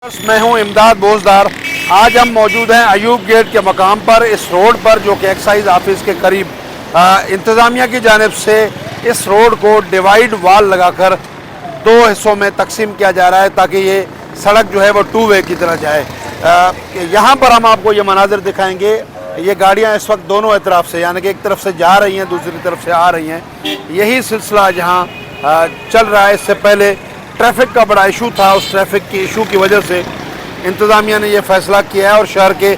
मैं हूं इमदाद बोजदार। आज हम मौजूद हैं अयूब गेट के मकाम पर, इस रोड पर जो कि एक्साइज ऑफिस के करीब इंतज़ामिया की जानिब से इस रोड को डिवाइड वाल लगाकर दो हिस्सों में तकसीम किया जा रहा है ताकि ये सड़क जो है वो टू वे की तरह जाए। यहाँ पर हम आपको ये मनाजिर दिखाएंगे। ये गाड़ियाँ इस वक्त दोनों एतराफ़ से, यानी कि एक तरफ से जा रही हैं, दूसरी तरफ से आ रही हैं। यही सिलसिला जहाँ चल रहा है। इससे पहले ट्रैफिक का बड़ा इशू था। उस ट्रैफिक की इशू की वजह से इंतज़ामिया ने यह फ़ैसला किया है और शहर के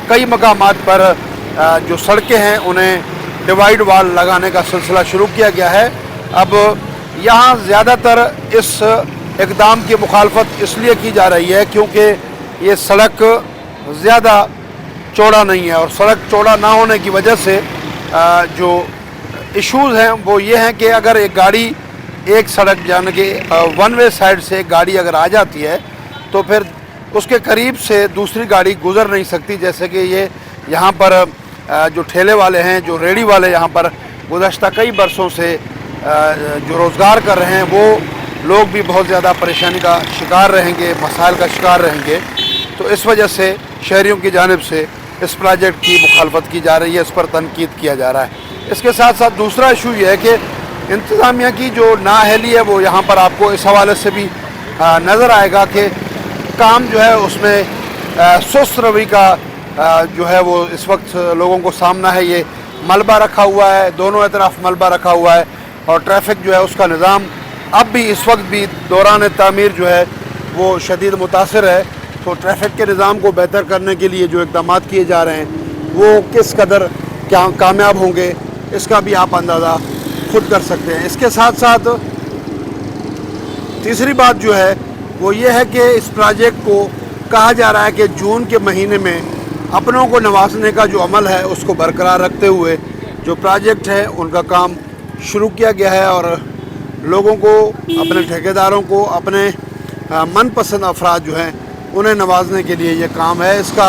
कई मकामात पर जो सड़कें हैं उन्हें डिवाइड वाल लगाने का सिलसिला शुरू किया गया है। अब यहाँ ज़्यादातर इस इक़दाम की मुखालफत इसलिए की जा रही है क्योंकि ये सड़क ज़्यादा चौड़ा नहीं है, और सड़क चौड़ा ना होने की वजह से जो इश्यूज़ हैं वो ये हैं कि अगर एक गाड़ी एक सड़क यानी कि वन वे साइड से एक गाड़ी अगर आ जाती है तो फिर उसके करीब से दूसरी गाड़ी गुज़र नहीं सकती। जैसे कि ये यहाँ पर जो ठेले वाले हैं, जो रेडी वाले यहाँ पर गुज़श्ता कई बरसों से जो रोज़गार कर रहे हैं, वो लोग भी बहुत ज़्यादा परेशानी का शिकार रहेंगे, मसाइल का शिकार रहेंगे। तो इस वजह से शहरियों की जानिब से इस प्रोजेक्ट की मुखालफत की जा रही है, इस पर तनकीद किया जा रहा है। इसके साथ साथ दूसरा इशू ये है कि इंतज़ामिया की जो नाअहली है वो यहाँ पर आपको इस हवाले से भी नज़र आएगा कि काम जो है उसमें सुस्त रवि का जो है वो इस वक्त लोगों को सामना है। ये मलबा रखा हुआ है, दोनों तरफ मलबा रखा हुआ है, और ट्रैफिक जो है उसका निज़ाम अब भी इस वक्त भी दौरान तामीर जो है वो शदीद मुतासिर है। तो ट्रैफिक के निज़ाम को बेहतर करने के लिए जो इक़दाम किए जा रहे हैं वो किस कदर कामयाब होंगे इसका भी आप अंदाज़ा खुद कर सकते हैं। इसके साथ साथ तीसरी बात जो है वो ये है कि इस प्रोजेक्ट को कहा जा रहा है कि जून के महीने में अपनों को नवाजने का जो अमल है उसको बरकरार रखते हुए जो प्रोजेक्ट है उनका काम शुरू किया गया है, और लोगों को, अपने ठेकेदारों को, अपने मनपसंद अफराद जो हैं उन्हें नवाजने के लिए ये काम है। इसका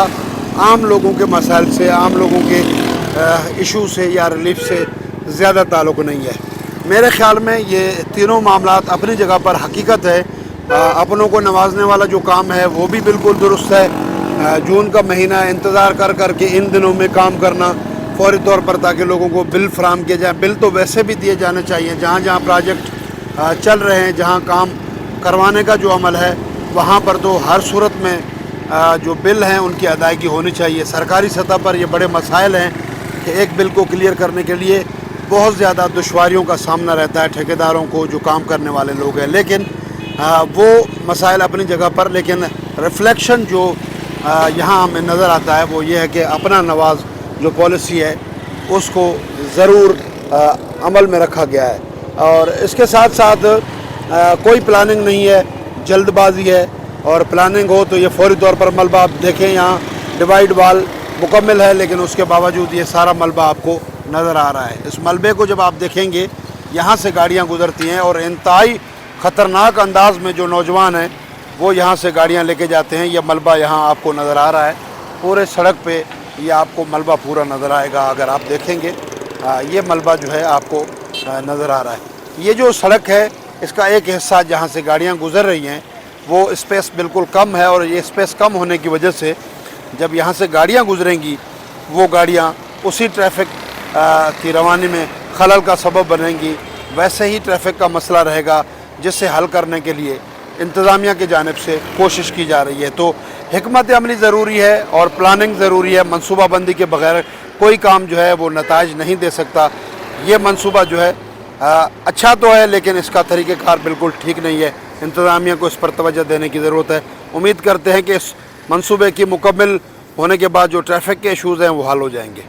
आम लोगों के मसाइल से, आम लोगों के इशू से या रिलीफ से ज़्यादा ताल्लुक़ नहीं है। मेरे ख़्याल में ये तीनों मामलात अपनी जगह पर हकीकत है। अपनों को नवाजने वाला जो काम है वो भी बिल्कुल दुरुस्त है। जून का महीना इंतज़ार कर कर के इन दिनों में काम करना फौरी तौर पर, ताकि लोगों को बिल फराहम किए जाए। बिल तो वैसे भी दिए जाने चाहिए। जहाँ जहाँ प्रोजेक्ट चल रहे हैं, जहाँ काम करवाने का जो अमल है वहाँ पर तो हर सूरत में जो बिल हैं उनकी अदायगी होनी चाहिए। सरकारी सतह पर ये बड़े मसाइल हैं कि एक बिल को क्लियर करने के लिए बहुत ज़्यादा दुश्वारियों का सामना रहता है ठेकेदारों को, जो काम करने वाले लोग हैं। लेकिन वो मसाइल अपनी जगह पर, लेकिन रिफ्लेक्शन जो यहाँ हमें नज़र आता है वो ये है कि अपना नवाज जो पॉलिसी है उसको ज़रूर अमल में रखा गया है। और इसके साथ साथ कोई प्लानिंग नहीं है, जल्दबाजी है। और प्लानिंग हो तो ये फौरी तौर पर मलबा, आप देखें यहाँ डिवाइड वाल मुकम्मल है, लेकिन उसके बावजूद ये सारा मलबा आपको नज़र आ रहा है। इस मलबे को जब आप देखेंगे, यहाँ से गाड़ियाँ गुज़रती हैं और इंतहाई ख़तरनाक अंदाज में जो नौजवान हैं वो यहाँ से गाड़ियाँ लेके जाते हैं। ये मलबा यहाँ आपको नज़र आ रहा है, पूरे सड़क पे ये आपको मलबा पूरा नज़र आएगा। अगर आप देखेंगे ये मलबा जो है आपको नज़र आ रहा है। ये जो सड़क है इसका एक हिस्सा जहाँ से गाड़ियाँ गुज़र रही हैं वो स्पेस बिल्कुल कम है, और ये स्पेस कम होने की वजह से जब यहाँ से गाड़ियाँ गुज़रेंगी वो गाड़ियाँ उसी ट्रैफिक की रवानी में खलल का सबब बनेंगी। वैसे ही ट्रैफिक का मसला रहेगा जिससे हल करने के लिए इंतज़ामिया की जानिब से कोशिश की जा रही है। तो हिकमत अमली ज़रूरी है और प्लानिंग ज़रूरी है। मनसूबाबंदी के बग़ैर कोई काम जो है वो नताइज नहीं दे सकता। ये मनसूबा जो है अच्छा तो है, लेकिन इसका तरीक़ेकार बिल्कुल ठीक नहीं है। इंतज़ामिया को इस पर तवज्जो देने की ज़रूरत है। उम्मीद करते हैं कि इस मनसूबे की मुकम्मल होने के बाद जो ट्रैफिक के इशूज़ हैं वो हल हो जाएंगे।